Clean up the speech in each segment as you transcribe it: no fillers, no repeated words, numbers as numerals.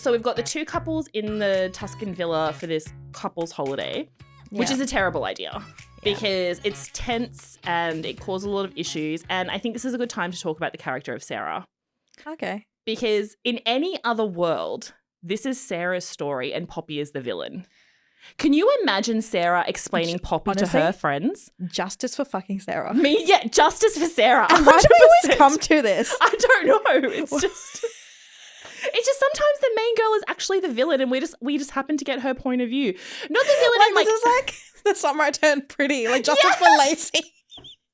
So we've got the two couples in the Tuscan villa for this couples holiday, which is a terrible idea because it's tense and it causes a lot of issues. And I think this is a good time to talk about the character of Sarah. Okay. Because in any other world, this is Sarah's story and Poppy is the villain. Can you imagine Sarah explaining Poppy to her friends? Justice for fucking Sarah. Justice for Sarah. And why do we always come to this? I don't know. It's just sometimes the main girl is actually the villain and we just happen to get her point of view. Not the villain This is like the summer I turned pretty. Like Justice for Lacey.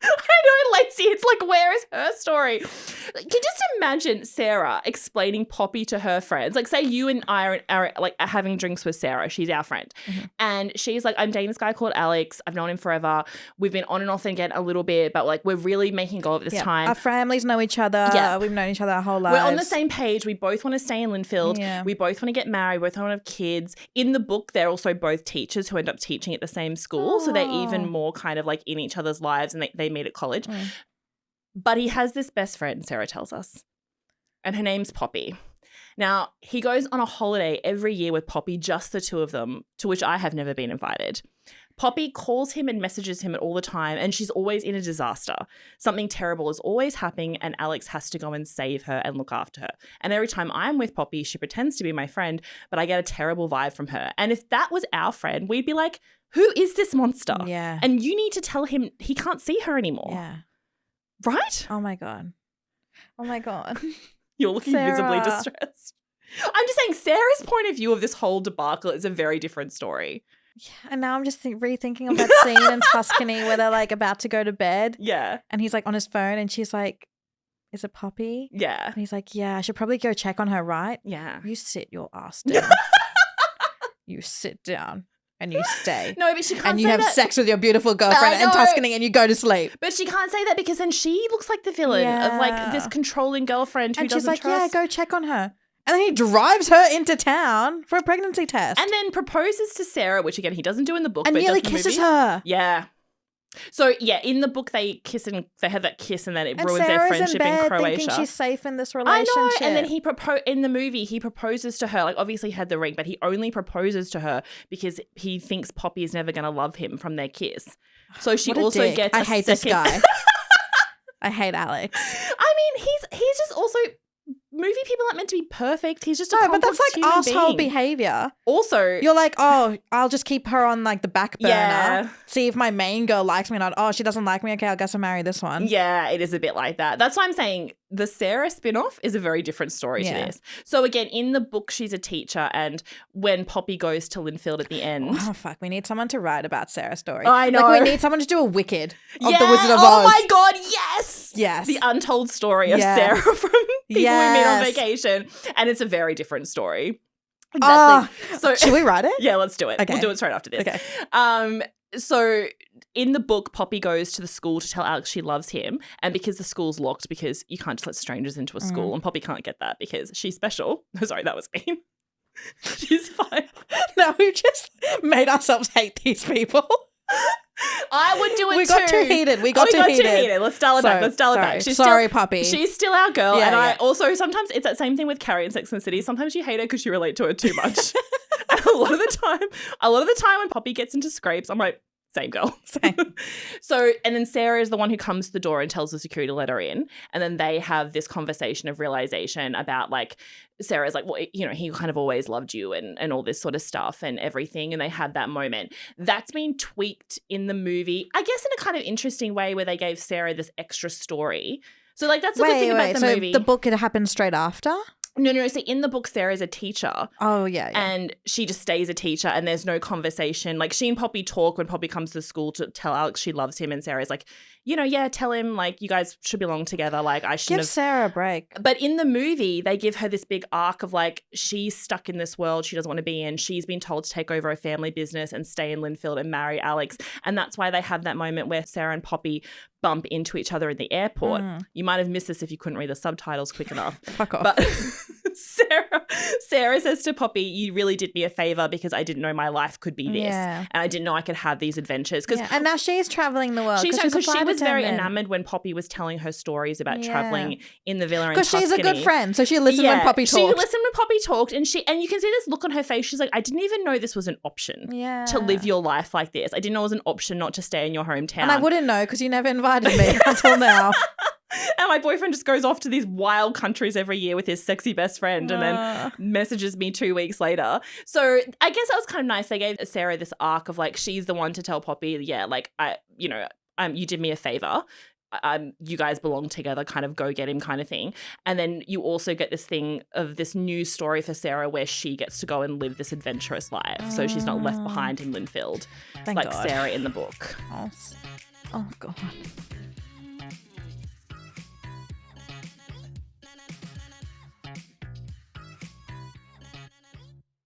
I know, Lacey. It's like, where is her story? Can you just imagine Sarah explaining Poppy to her friends? Like, say you and I are like having drinks with Sarah. She's our friend. Mm-hmm. And she's like, I'm dating this guy called Alex. I've known him forever. We've been on and off again a little bit, but like we're really making go of this time. Our families know each other. Yeah. We've known each other our whole lives. We're on the same page. We both want to stay in Linfield. Yeah. We both want to get married. We both want to have kids. In the book, they're also both teachers who end up teaching at the same school. So they're even more kind of like in each other's lives and they meet at college. But he has this best friend, Sarah tells us, and her name's Poppy. Now, he goes on a holiday every year with Poppy, just the two of them, to which I have never been invited. Poppy calls him and messages him all the time, and she's always in a disaster. Something terrible is always happening, and Alex has to go and save her and look after her. And every time I'm with Poppy, she pretends to be my friend, but I get a terrible vibe from her. And if that was our friend, we'd be like, who is this monster? Yeah. And you need to tell him he can't see her anymore. Yeah. Right? Oh, my God. Oh, my God. You're looking visibly distressed. I'm just saying Sarah's point of view of this whole debacle is a very different story. Yeah, and now I'm just rethinking of that scene in Tuscany where they're like about to go to bed. Yeah. And he's like on his phone and she's like, is it Poppy? Yeah. And he's like, yeah, I should probably go check on her, right? Yeah. You sit your ass down. You sit down. And you stay. No, but she can't say that. And you have sex with your beautiful girlfriend in Tuscany and you go to sleep. But she can't say that because then she looks like the villain of like this controlling girlfriend who doesn't trust. And she's like, yeah, go check on her. And then he drives her into town for a pregnancy test. And then proposes to Sarah, which again, he doesn't do in the book. And but nearly does in the kisses movie. her. Yeah. So, yeah, in the book, they kiss and they have that kiss and then it ruins Sarah's their friendship in Croatia. Thinking she's safe in this relationship. I know. And then in the movie, he proposes to her. Like, obviously, he had the ring, but he only proposes to her because he thinks Poppy is never going to love him from their kiss. So she also dick. gets I hate this guy. I hate Alex. I mean, he's just also... Movie people aren't meant to be perfect. He's just a but that's like asshole being. behavior. Also, you're like, oh, I'll just keep her on like the back burner. Yeah. See if my main girl likes me or not. Oh, she doesn't like me. Okay, I guess I'll marry this one. Yeah, it is a bit like that. That's why I'm saying the Sarah spinoff is a very different story to this. So again, in the book, she's a teacher, and when Poppy goes to Linfield at the end, oh fuck, we need someone to write about Sarah's story. I know. Like we need someone to do a Wicked of the Wizard of Oz. Oh my god, yes, yes, the untold story of Sarah from people we meet on vacation, and it's a very different story. Exactly. So should we write it? Yeah, let's do it. Okay. We'll do it straight after this. Okay. So in the book, Poppy goes to the school to tell Alex she loves him, and because the school's locked, because you can't just let strangers into a school, and Poppy can't get that because she's special. Sorry, that was mean. She's fine. No, we've just made ourselves hate these people. I would do it too. We got too heated. We got too heated. Let's dial it back. Let's dial it back. Sorry, Poppy. She's still our girl. Yeah, and I also, sometimes it's that same thing with Carrie in Sex and the City. Sometimes you hate her because you relate to her too much. And a lot of the time when Poppy gets into scrapes, I'm like, same girl. Same. So, and then Sarah is the one who comes to the door and tells the security to let her in. And then they have this conversation of realization about like, Sarah's like, well, you know, he kind of always loved you and all this sort of stuff and everything. And they had that moment. That's been tweaked in the movie, I guess in a kind of interesting way where they gave Sarah this extra story. So like, that's the good thing about the movie. The book, it happened straight after? No. So in the book, Sarah's a teacher. Oh, yeah. And she just stays a teacher and there's no conversation. Like she and Poppy talk when Poppy comes to school to tell Alex she loves him. And Sarah's like, you know, yeah, tell him like you guys should belong together. Like I shouldn't Give Sarah a break. But in the movie, they give her this big arc of like she's stuck in this world she doesn't want to be in. She's been told to take over a family business and stay in Linfield and marry Alex. And that's why they have that moment where Sarah and Poppy bump into each other at the airport. You might have missed this if you couldn't read the subtitles quick enough. Fuck off. But Sarah Sarah says to Poppy, you really did me a favor because I didn't know my life could be this. Yeah. And I didn't know I could have these adventures. And now she's traveling the world. Because she was very attendant. enamored when Poppy was telling her stories about traveling in the villa in Because Tuscany. she's a good friend. So she listened when Poppy talked. She listened when Poppy talked. And you can see this look on her face. She's like, I didn't even know this was an option to live your life like this. I didn't know it was an option not to stay in your hometown. And I wouldn't know because you never invited me until now. And my boyfriend just goes off to these wild countries every year with his sexy best friend and then messages me 2 weeks later. So I guess that was kind of nice. They gave Sarah this arc of like, she's the one to tell Poppy, you did me a favor. You guys belong together, kind of go get him kind of thing. And then you also get this thing of this new story for Sarah where she gets to go and live this adventurous life. So she's not left behind in Linfield like God. Sarah in the book. Oh God.